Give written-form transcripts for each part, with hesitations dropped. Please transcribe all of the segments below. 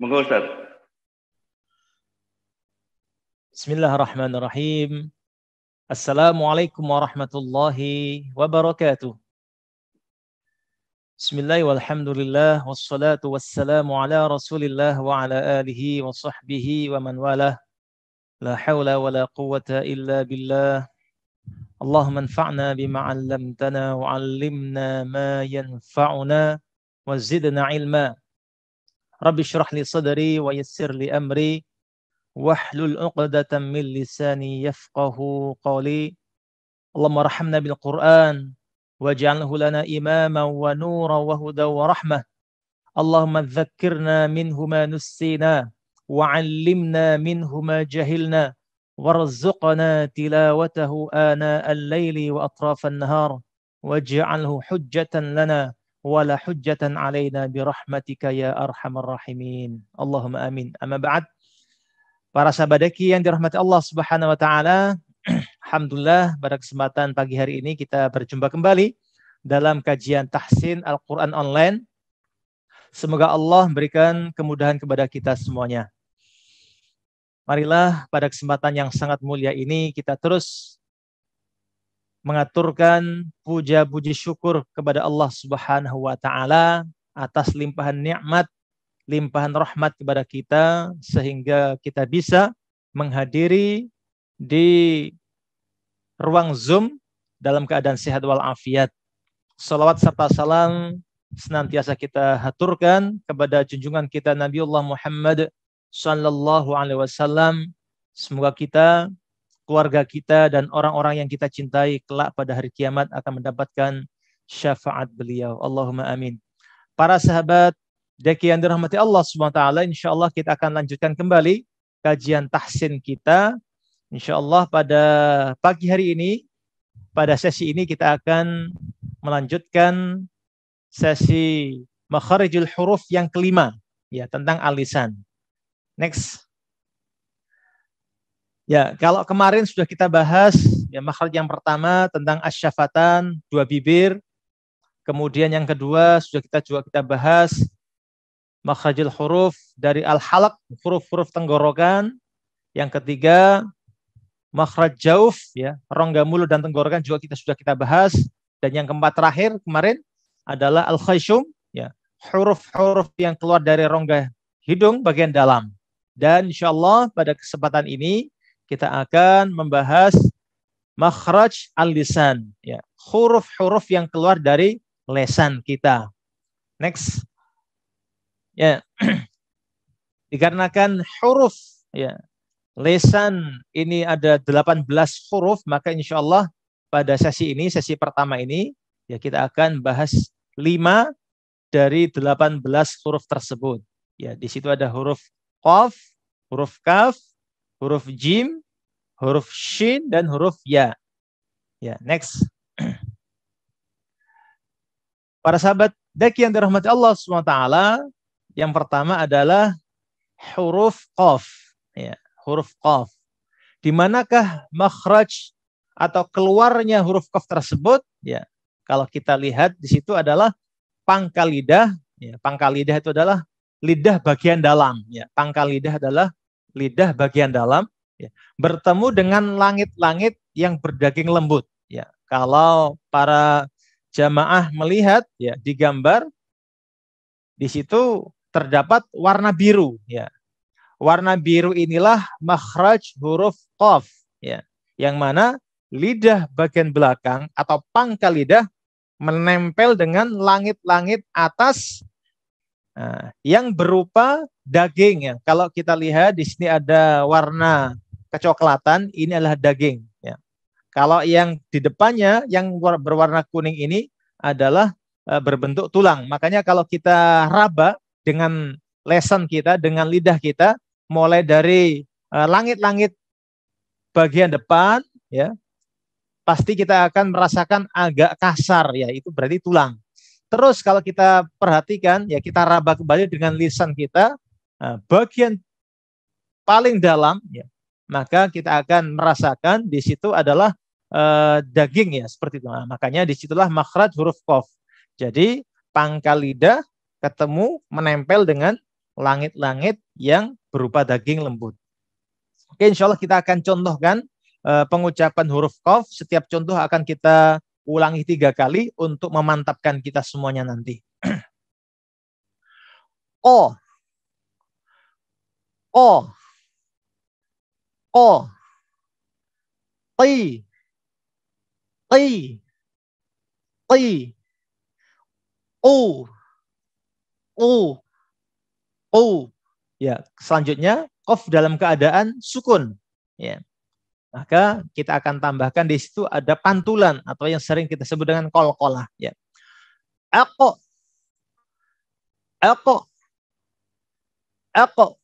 Monggo Ustaz. Bismillahirrahmanirrahim. Assalamualaikum warahmatullahi wabarakatuh. Bismillah walhamdulillah wassalatu wassalamu ala rasulillah wa ala alihi wa sahbihi wa man walah. La hawla wa la quwwata illa billah. Allahumma anfa'na bima 'allamtana wa 'allimna ma yanfa'una wa zidna ilma. Rabbi shrah li sadri wa yassir li amri wahlul 'uqdatam min lisani yafqahu qawli. Allahumma arhamna bil Qur'an waj'alhu lana imaman wa nuran wa hudan wa rahmah. Allahumma dzakkirna minhu ma nussina wa 'allimna minhu ma jahilna warzuqna tilawatahu ana al-laili wa atrafan nahar waj'alhu hujjatan lana wala hujjatan alaina birahmatika ya arhamar rahimin. Allahumma amin. Amma ba'd. Para sahabat daki yang dirahmati Allah Subhanahu wa taala, alhamdulillah pada kesempatan pagi hari ini kita berjumpa kembali dalam kajian tahsin Al-Qur'an online. Semoga Allah memberikan kemudahan kepada kita semuanya. Marilah pada kesempatan yang sangat mulia ini kita terus mengaturkan puja-puji syukur kepada Allah Subhanahu wa taala atas limpahan nikmat, limpahan rahmat kepada kita sehingga kita bisa menghadiri di ruang Zoom dalam keadaan sehat walafiat. Salawat serta salam senantiasa kita haturkan kepada junjungan kita Nabiullah Muhammad sallallahu alaihi wasallam. Semoga kita, keluarga kita dan orang-orang yang kita cintai kelak pada hari kiamat akan mendapatkan syafaat beliau. Allahumma amin. Para sahabat daki yang dirahmati Allah Subhanahu wa taala, insyaallah kita akan lanjutkan kembali kajian tahsin kita. Insyaallah pada pagi hari ini, pada sesi ini kita akan melanjutkan sesi makharijul huruf yang kelima, ya, tentang al-lisan. Next. Ya, kalau kemarin sudah kita bahas ya makhraj yang pertama tentang asyafatan, dua bibir. Kemudian yang kedua sudah kita bahas makhrajul huruf dari al-halaq, huruf-huruf tenggorokan. Yang ketiga makhraj jauf, ya, rongga mulut dan tenggorokan juga sudah kita bahas. Dan yang keempat terakhir kemarin adalah al-khayshum, ya, huruf-huruf yang keluar dari rongga hidung bagian dalam. Dan insyaallah pada kesempatan ini kita akan membahas makhraj al-lisan, ya, huruf-huruf yang keluar dari lesan kita. Next. Ya. Dikarenakan huruf, ya, lesan ini ada 18 huruf, maka insyaallah pada sesi ini, sesi pertama ini, ya, kita akan bahas 5 dari 18 huruf tersebut. Ya, di situ ada huruf qaf, huruf kaf, huruf jim, huruf shin, dan huruf ya. Ya, next. Para sahabat daki yang dirahmati Allah SWT, yang pertama adalah huruf qaf. Ya, huruf qaf. Di manakah makhraj atau keluarnya huruf qaf tersebut? Ya, kalau kita lihat di situ adalah pangkal lidah. Ya, pangkal lidah itu adalah lidah bagian dalam, ya. Pangkal lidah adalah lidah bagian dalam, ya, bertemu dengan langit-langit yang berdaging lembut, ya. Kalau para jamaah melihat, ya, di gambar di situ terdapat warna biru, ya. Warna biru inilah makhraj huruf qaf, ya, yang mana lidah bagian belakang atau pangkal lidah menempel dengan langit-langit atas, yang berupa daging, ya. Kalau kita lihat di sini ada warna kecoklatan, ini adalah daging, ya. Kalau yang di depannya yang berwarna kuning ini adalah berbentuk tulang. Makanya kalau kita raba dengan lesan kita, dengan lidah kita, mulai dari langit-langit bagian depan, ya, pasti kita akan merasakan agak kasar, ya, itu berarti tulang. Terus kalau kita perhatikan, ya, kita raba kembali dengan lisan kita, bagian paling dalam, ya, maka kita akan merasakan di situ adalah daging, ya, seperti itu. Nah, makanya disitulah makhraj huruf qaf. Jadi pangkal lidah ketemu menempel dengan langit-langit yang berupa daging lembut. Oke, insya Allah kita akan contohkan pengucapan huruf qaf. Setiap contoh akan kita ulangi 3 kali untuk memantapkan kita semuanya nanti. O, O, O, Qi, Qi, Qi, U, U, U. Ya, selanjutnya qaf dalam keadaan sukun. Ya. Maka kita akan tambahkan di situ ada pantulan atau yang sering kita sebut dengan qalqalah. Ya. Aqo, Aqo, Aqo.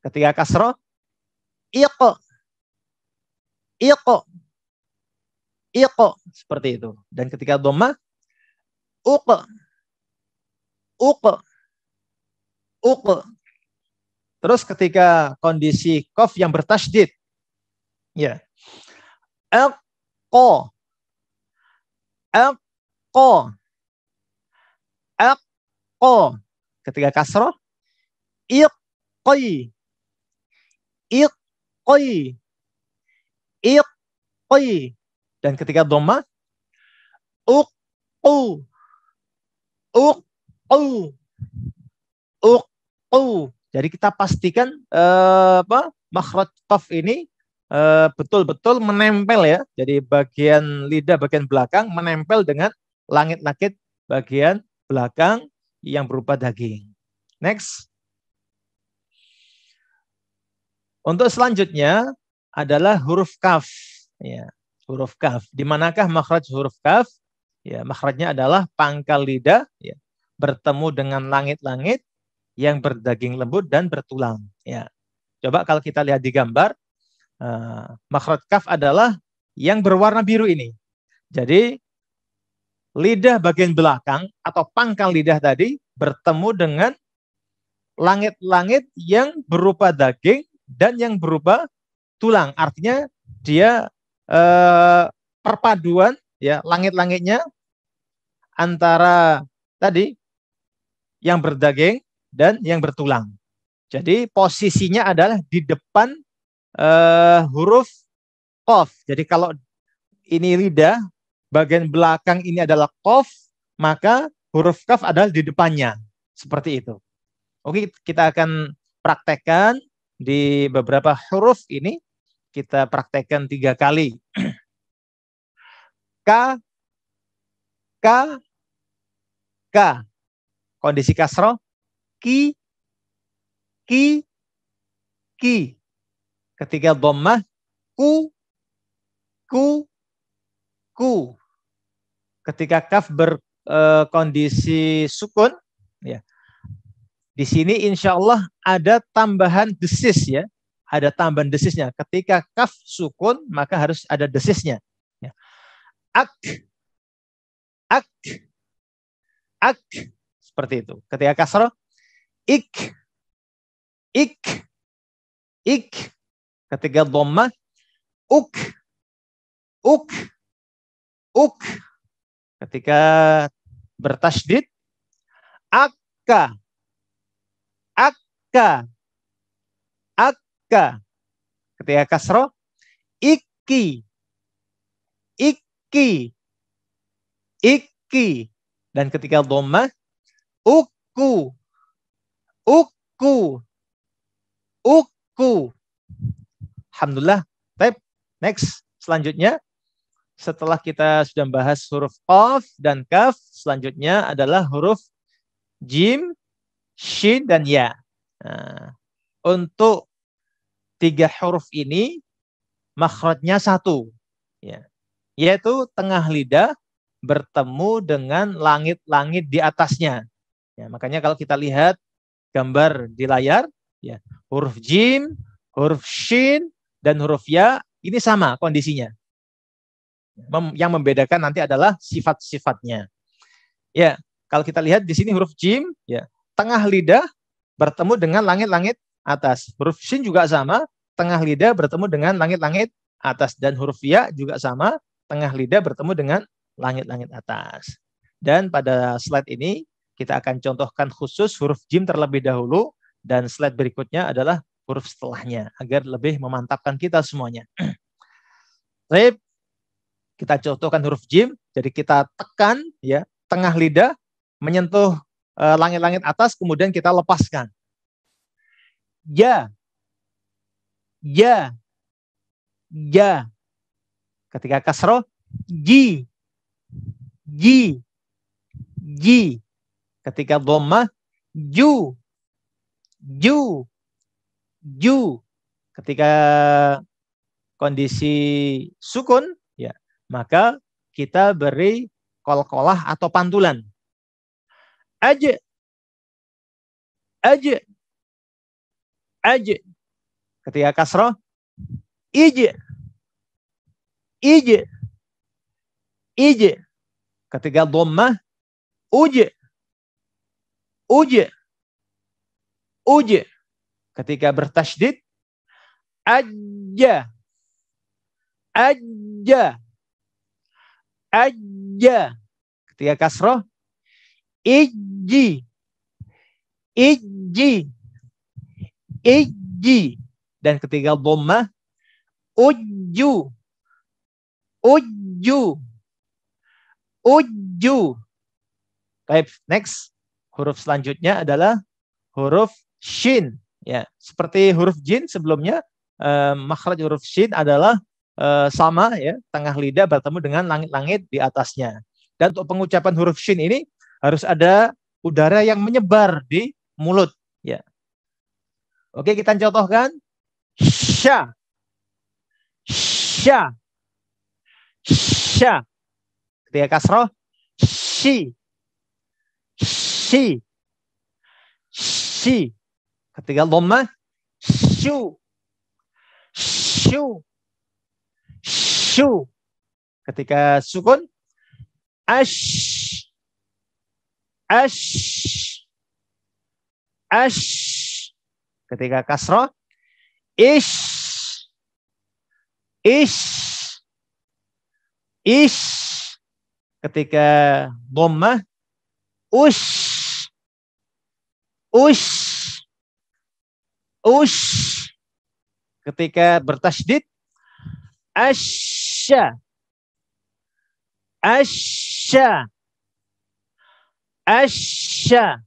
Ketika kasrah, Iqo, Iqo, Iqo. Seperti itu. Dan ketika dhammah, Uqo, Uqo, Uqo. Terus ketika kondisi qaf yang bertasydid, ya, Aqo, Aqo, Aqo. Ketika kasrah, Iqi, Iqi, Iqi. Dan ketika dhammah, Uqu, Uqu, Uqu. Jadi kita pastikan makhraj qaf ini betul-betul menempel ya. Jadi bagian lidah bagian belakang menempel dengan langit-langit bagian belakang yang berupa daging. Next. Untuk selanjutnya adalah huruf kaf. Ya, huruf kaf. Di manakah makhraj huruf kaf? Ya, makhrajnya adalah pangkal lidah ya, bertemu dengan langit-langit yang berdaging lembut dan bertulang. Ya. Coba kalau kita lihat di gambar, makhraj kaf adalah yang berwarna biru ini. Jadi lidah bagian belakang atau pangkal lidah tadi bertemu dengan langit-langit yang berupa daging dan yang berupa tulang. Artinya dia perpaduan ya langit-langitnya antara tadi yang berdaging dan yang bertulang. Jadi posisinya adalah di depan huruf qaf. Jadi kalau ini lidah, bagian belakang ini adalah qaf, maka huruf kaf adalah di depannya. Seperti itu. Oke, kita akan praktekkan di beberapa huruf ini. Kita praktekkan 3 kali. K, K, K. Kondisi kasroh. Ki, Ki, Ki. Ketika dhammah, Ku, Ku, Ku. Ketika kaf berkondisi sukun, ya. Di sini insya Allah ada tambahan desis ya, ada tambahan desisnya. Ketika kaf sukun maka harus ada desisnya. Ya. Ak, ak, ak, seperti itu. Ketika kasroh, ik, ik, ik. Ketika dhammah, uk, uk, uk. Ketika bertasydid, akka, akka, akka. Ketika kasroh, iki, iki, iki. Dan ketika dhammah, uku, uku, uku. Alhamdulillah. Baik, next. Selanjutnya, setelah kita sudah bahas huruf qaf dan kaf, selanjutnya adalah huruf jim, shin, dan ya. Nah, untuk 3 huruf ini, makhrajnya 1. Ya. Yaitu tengah lidah bertemu dengan langit-langit di atasnya. Ya, makanya kalau kita lihat gambar di layar, ya, huruf jim, huruf shin, dan huruf ya, ini sama kondisinya. Yang membedakan nanti adalah sifat-sifatnya. Ya, kalau kita lihat di sini huruf jim, ya, tengah lidah bertemu dengan langit-langit atas. Huruf shin juga sama, tengah lidah bertemu dengan langit-langit atas. Dan huruf ya juga sama, tengah lidah bertemu dengan langit-langit atas. Dan pada slide ini kita akan contohkan khusus huruf jim terlebih dahulu. Dan slide berikutnya adalah huruf setelahnya agar lebih memantapkan kita semuanya. Baik, kita contohkan huruf jim. Jadi kita tekan ya tengah lidah menyentuh langit-langit atas, kemudian kita lepaskan. Ya, ya, ya. Ketika kasroh, ji, ji, ji. Ketika dhammah, ju, ju, ju. Ketika kondisi sukun, ya, maka kita beri qalqalah atau pantulan. Aja, aja, aja. Ketika kasroh, ije, ije, ije. Ketika dhammah, uje, uje, uje. Ketika bertasydid, aja, aja, aja. Ketika kasroh, iji, iji, iji. Dan ketika dhammah, uju, uju, uju. Baik, next. Huruf selanjutnya adalah huruf shin. Ya, seperti huruf jin sebelumnya, makhraj huruf shin adalah sama ya, tengah lidah bertemu dengan langit-langit di atasnya. Dan untuk pengucapan huruf shin ini harus ada udara yang menyebar di mulut. Ya. Oke, kita contohkan. Sya, sya, sya. Ketika kasroh, shi, shi, shi. Ketika dhammah, syu, syu, syu. Ketika sukun, ash, ash, ash. Ketika kasroh, ish, ish, ish. Ketika dhammah, ush, ush, ush. Ketika bertasydid, asya, asya, asya.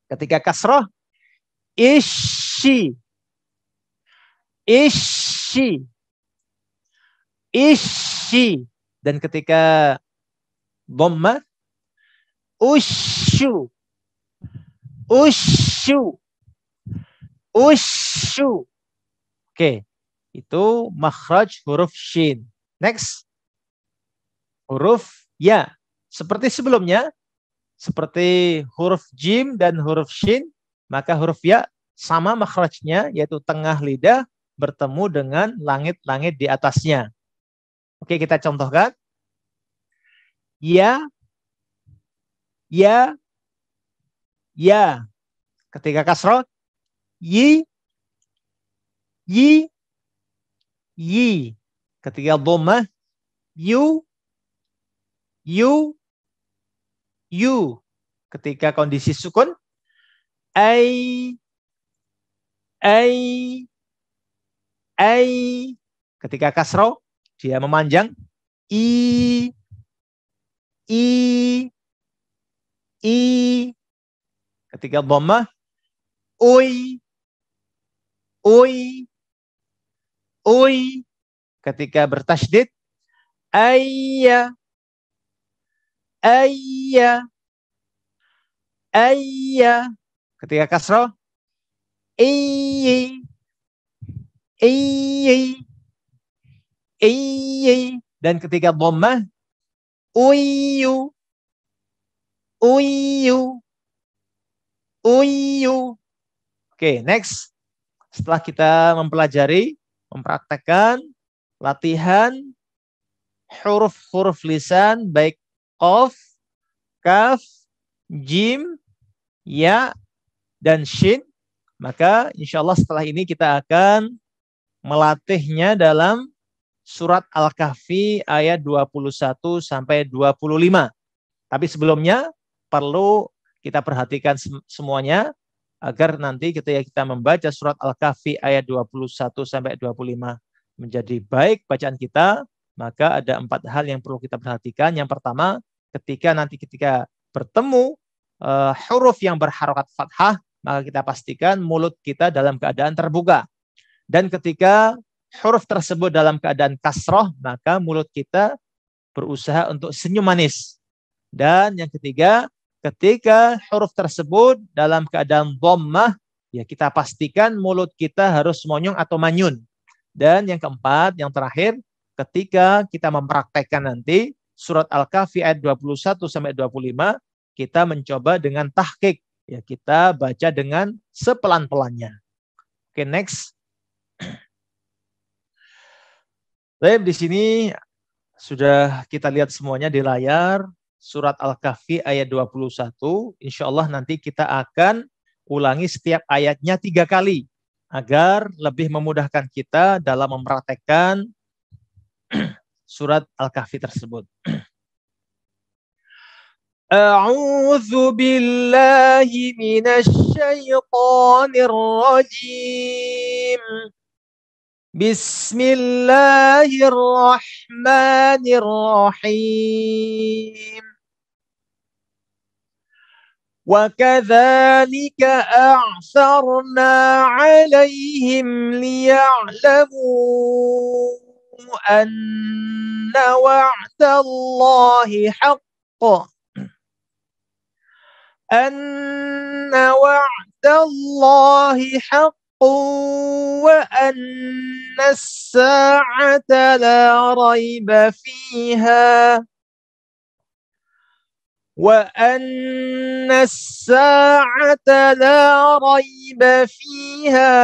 Ketika kasroh, ishi, ishi, ishi. Dan ketika dhammah, usyu, usyu, usyu. Oke, itu makhraj huruf shin. Next, huruf ya. Seperti sebelumnya, seperti huruf jim dan huruf shin, maka huruf ya sama makhrajnya, yaitu tengah lidah bertemu dengan langit-langit di atasnya. Oke, kita contohkan. Ya, ya, ya. Ketika kasroh, yi, yi, yi. Ketika dhammah, yu, yu, yu. Ketika kondisi sukun, ai, ai, ai. Ketika kasroh, dia memanjang, i, i, i. Ketika dhammah, ui, ui, ui. Ketika bertasydid, ayya, ayya, ayya. Ketika kasroh, iyi, iyi, iyi. Dan ketika dhammah, uyu, uyu, uyu. Oke, next. Setelah kita mempelajari, mempraktekkan latihan huruf-huruf lisan baik qaf, kaf, jim, ya, dan shin, maka insya Allah setelah ini kita akan melatihnya dalam surat Al-Kahfi ayat 21 sampai 25. Tapi sebelumnya perlu kita perhatikan semuanya agar nanti ketika kita membaca surat Al-Kahfi ayat 21 sampai 25 menjadi baik bacaan kita, maka ada 4 hal yang perlu kita perhatikan. Yang pertama, ketika bertemu huruf yang berharokat fathah, maka kita pastikan mulut kita dalam keadaan terbuka. Dan ketika huruf tersebut dalam keadaan kasroh, maka mulut kita berusaha untuk senyum manis. Dan yang ketiga, ketika huruf tersebut dalam keadaan dhammah, ya kita pastikan mulut kita harus monyong atau manyun. Dan yang keempat, yang terakhir, ketika kita mempraktekkan nanti surat Al-Kahfi ayat 21 sampai 25, kita mencoba dengan tahqiq, ya kita baca dengan sepelan-pelannya. Oke, next. Baik, di sini sudah kita lihat semuanya di layar surat Al-Kahfi ayat 21. Insya Allah nanti kita akan ulangi setiap ayatnya 3 kali agar lebih memudahkan kita dalam mempraktekkan surat Al-Kahfi tersebut. A'udzu billahi minasy syaithanir rajim. Bismillahirrahmanirrahim. وَكَذَلِكَ أَعْثَرْنَا عَلَيْهِمْ لِيَعْلَمُوا أَنَّ وَعْدَ اللَّهِ حَقٌّ وَأَنَّ السَّاعَةَ لَا رَيْبَ فِيهَا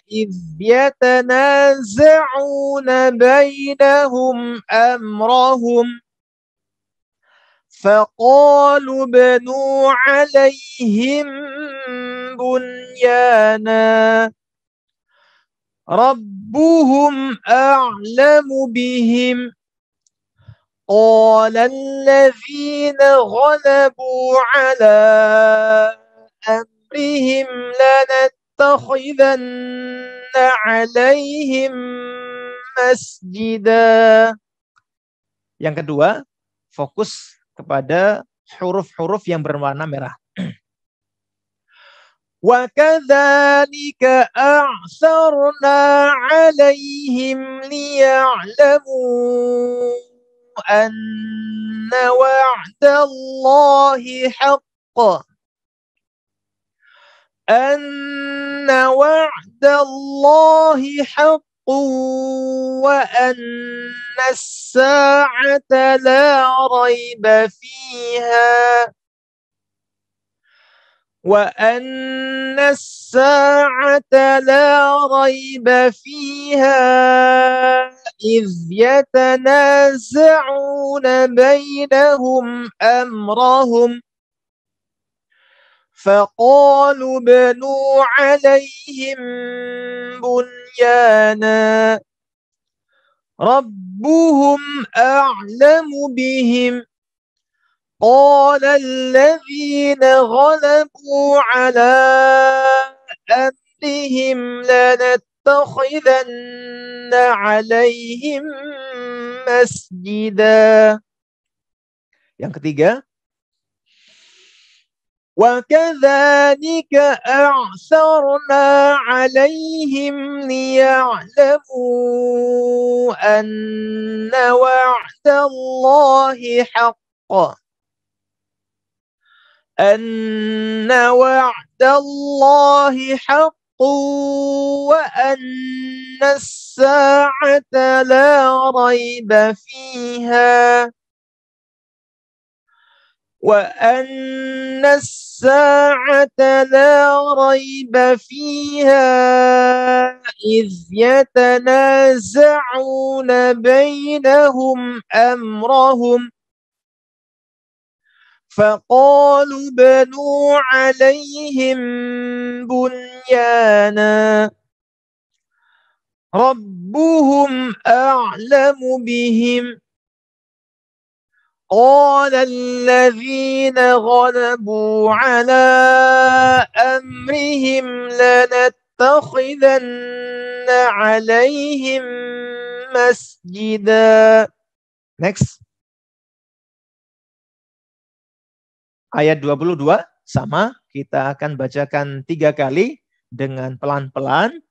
إِذْ يَتَنَازَعُونَ بَيْنَهُمْ أَمْرَهُمْ فَقَالُوا ابْنُوا عَلَيْهِمْ بُنْيَانًا رَبُّهُمْ أَعْلَمُ بِهِمْ قَالَ الَّذِينَ غَلَبُوا عَلَى أَمْرِهِمْ لَنَتَّخِذَنَّ عَلَيْهِمْ مَسْجِدًا. Yang kedua, fokus kepada huruf-huruf yang berwarna merah. وَكَذَلِكَ أَعْثَرْنَا عَلَيْهِمْ لِيَعْلَمُوا أَنَّ وَعْدَ اللَّهِ حَقٌّ وَأَنَّ السَّاعَةَ لَا رَيْبَ فِيهَا إِذْ يَتَنَازَعُونَ بَيْنَهُمْ أَمْرَهُمْ فَقَالُوا ابْنُوا عَلَيْهِمْ بُنْيَانًا رَبُّهُمْ أَعْلَمُ بِهِمْ قَالَ الَّذِينَ غَلَبُوا عَلَى أَمْرِهِمْ لَنَتَّخِذَنَّ عَلَيْهِمْ مَسْجِدًا. Yang ketiga, وَكَذَلِكَ أَعْثَرْنَا عَلَيْهِمْ لِيَعْلَمُوا أَنَّ وَعْدَ اللَّهِ حَقٌّ وَأَنَّ السَّاعَةَ لَا رَيْبَ فِيهَا إِذْ يَتَنَازَعُونَ بَيْنَهُمْ أَمْرَهُمْ فَقَالُوا ابْنُوا عَلَيْهِمْ بُنْيَانًا رَبُّهُمْ أَعْلَمُ بِهِمْ قال الذين غلبوا على أمرهم لنتخذن عليهم masjida. Next. Ayat 22 sama, kita akan bacakan 3 kali dengan pelan-pelan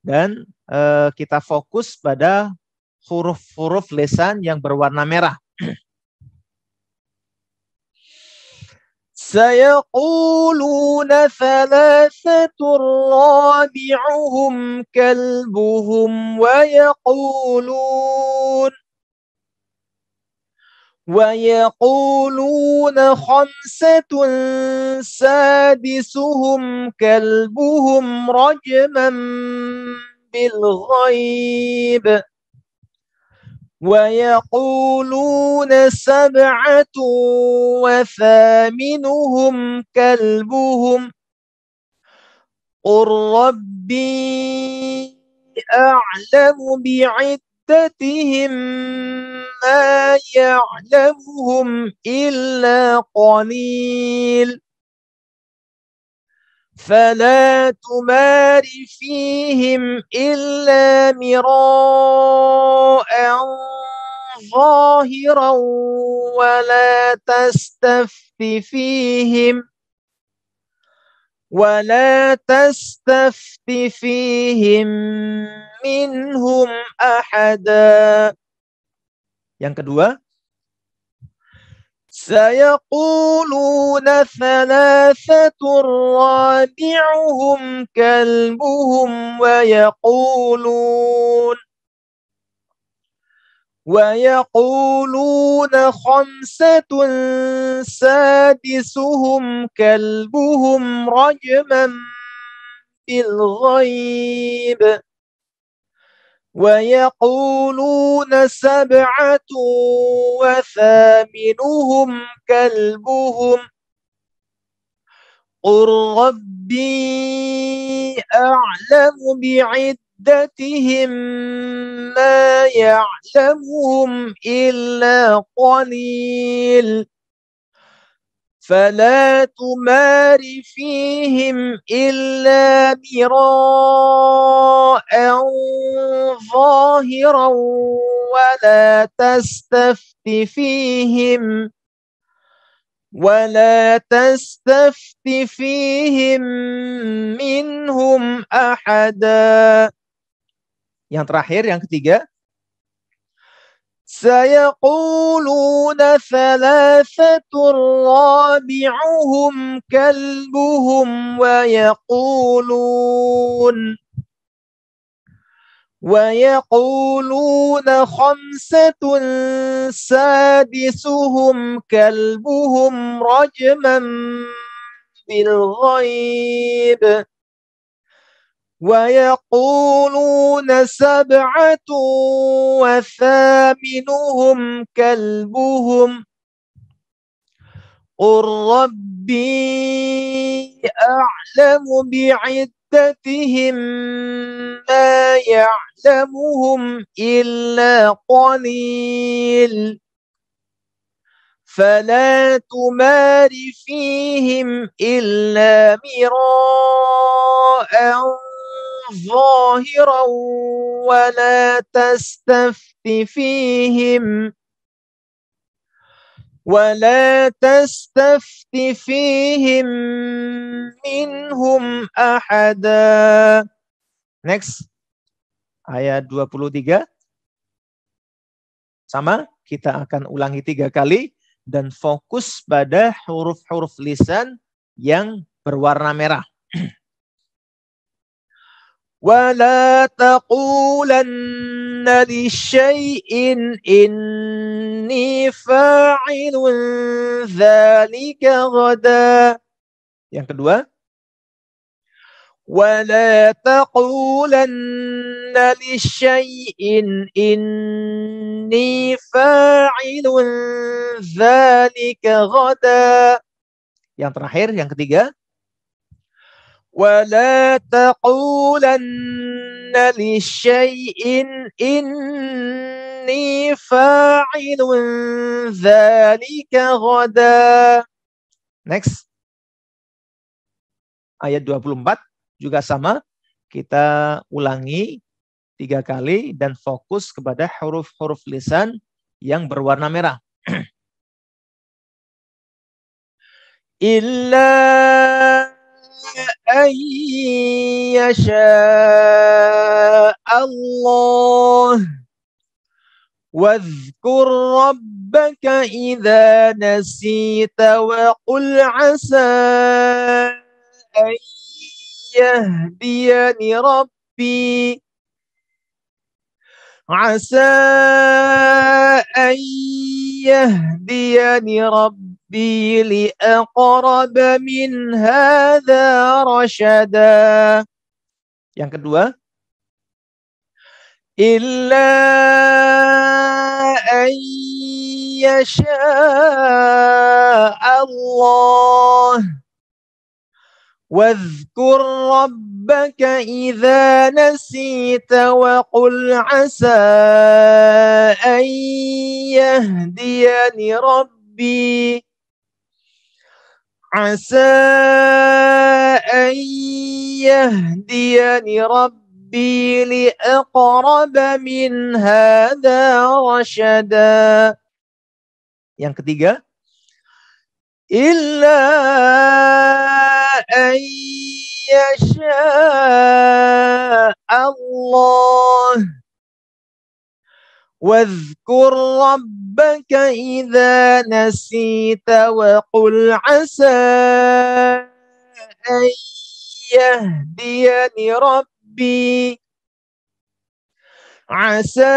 dan kita fokus pada huruf-huruf lisan yang berwarna merah. Sayaquluna thalathatun rabi'uhum kalbuhum ويقولون خمسة سادسهم كلبهم رجما بالغيب ويقولون 7 وثامنهم كلبهم قل ربي أعلم بعدتهم ما يعلمهم إلا قليل فلا تمار فيهم إلا مراء ظاهرا ولا تستفت فيهم منهم أحدا. Yang kedua, sayaquluna thalathatun rabi'uhum kalbuhum ويقولون 5 سادسهم كلبهم رجما بالغيب ويقولون 7 وثامنهم كلبهم قل ربي أعلم بعدتهم ما يعلمهم إلا قليل فلا تمار فيهم إلا مراء ظاهرا ولا تستفت فيهم منهم أحدا. Yang terakhir, yang ketiga, sayaquluna thalathatun rabi'uhum kalbuhum ويقولون 5 سادسهم كلبهم رجما بالغيب ويقولون 7 وثامنهم كلبهم قل ربي أعلم بعدتهم ما يعلمهم إلا قليل فلا تمار فيهم إلا مراء ظاهرا ولا تستفت فيهم منهم أحدا. Next, ayat 23. Sama, kita akan ulangi 3 kali dan fokus pada huruf-huruf lisan yang berwarna merah. ولا تقولن لشيء إني فاعل ذلك غدا. Yang kedua, ولا تقولن لشيء إني فاعل ذلك غدا. Yang terakhir, yang ketiga, ولا تقولن لشيء إني inni fa'ilun dzalika ghada. Next. Ayat 24 juga sama. Kita ulangi 3 kali dan fokus kepada huruf-huruf lisan yang berwarna merah. Illa an yasha Allah wadhkur rabbaka idza nasita wa qul asa an yahdiyani rabbi asa an yahdiyani rabbi li aqrab min hadza rasyada. Yang kedua, illa an yasha Allah wadhkur rabbaka idza nasita wa qul asa an yahdiyani rabbi asa an yahdiyani rabbi li aqrab min hadza rasyada. Yang ketiga, illa an yasha Allah wadhkur rabbaka idza nasita wa qul asa an yahdiyani rabbi asa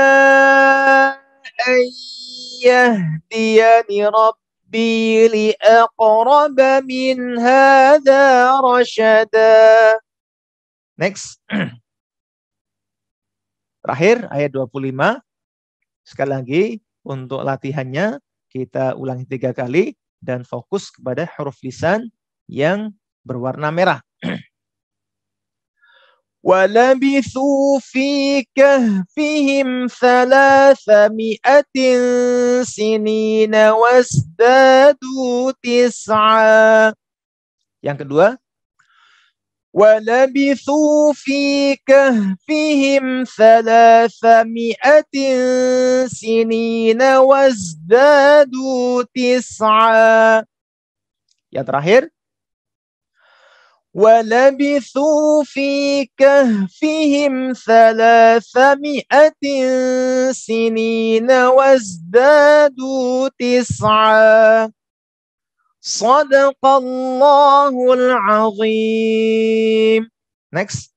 an yahdiyani rabbi li aqrab min hadza rasyada. Next. Terakhir ayat 25. Sekali lagi untuk latihannya kita ulangi 3 kali dan fokus kepada huruf lisan yang berwarna merah. وَلَبِثُوا فِي كَهْفِهِمْ 300 سِنِينَ وَازْدَادُوا 9. Yang kedua, وَلَبِثُوا فِي كَهْفِهِمْ 300 سِنِينَ وَازْدَادُوا 9. Yang terakhir, وَلَبِثُوا فِي كَهْفِهِمْ 300 سِنِينَ وَازْدَادُوا 9. Shadaqallahul azim. Next.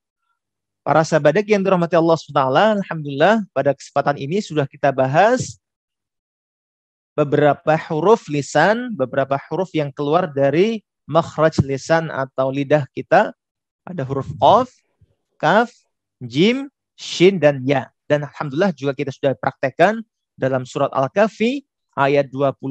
Para sahabat yang dirahmati Allah SWT, alhamdulillah pada kesempatan ini sudah kita bahas beberapa huruf lisan, beberapa huruf yang keluar dari makhraj lisan atau lidah kita. Ada huruf qaf, kaf, jim, shin, dan ya. Dan alhamdulillah juga kita sudah praktekkan dalam surat Al-Kahfi ayat 21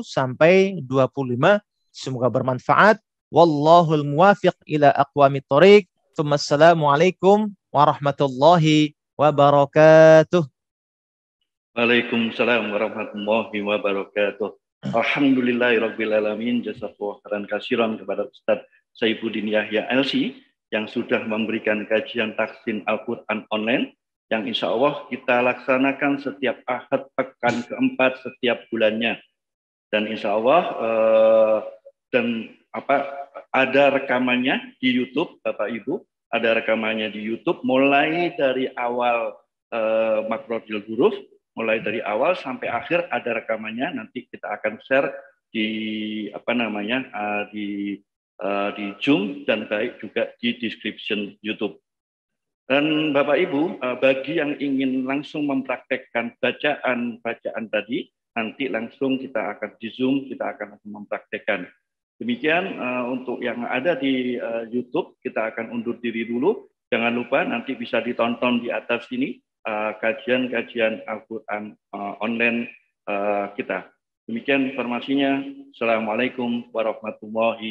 sampai 25. Semoga bermanfaat. Wallahul muwafiq ila aqwamit thoriq. Assalamualaikum warahmatullahi wabarakatuh. Waalaikumsalam warahmatullahi wabarakatuh. Alhamdulillahirabbil alamin. Jazakallahu khairan katsiran kepada Ustaz Saifuddin Yahya LC yang sudah memberikan kajian tahsin Al-Qur'an online yang insya Allah kita laksanakan setiap Ahad pekan keempat setiap bulannya. Dan insya Allah ada rekamannya di YouTube, Bapak Ibu, ada rekamannya di YouTube mulai dari awal makrodil huruf, mulai dari awal sampai akhir ada rekamannya. Nanti kita akan share di di Zoom dan baik juga di description YouTube. Dan Bapak Ibu, bagi yang ingin langsung mempraktekkan bacaan tadi, nanti langsung kita akan di Zoom, kita akan mempraktekkan. Demikian untuk yang ada di YouTube, kita akan undur diri dulu. Jangan lupa nanti bisa ditonton di atas sini kajian-kajian Al-Quran online kita. Demikian informasinya. Assalamualaikum warahmatullahi wabarakatuh.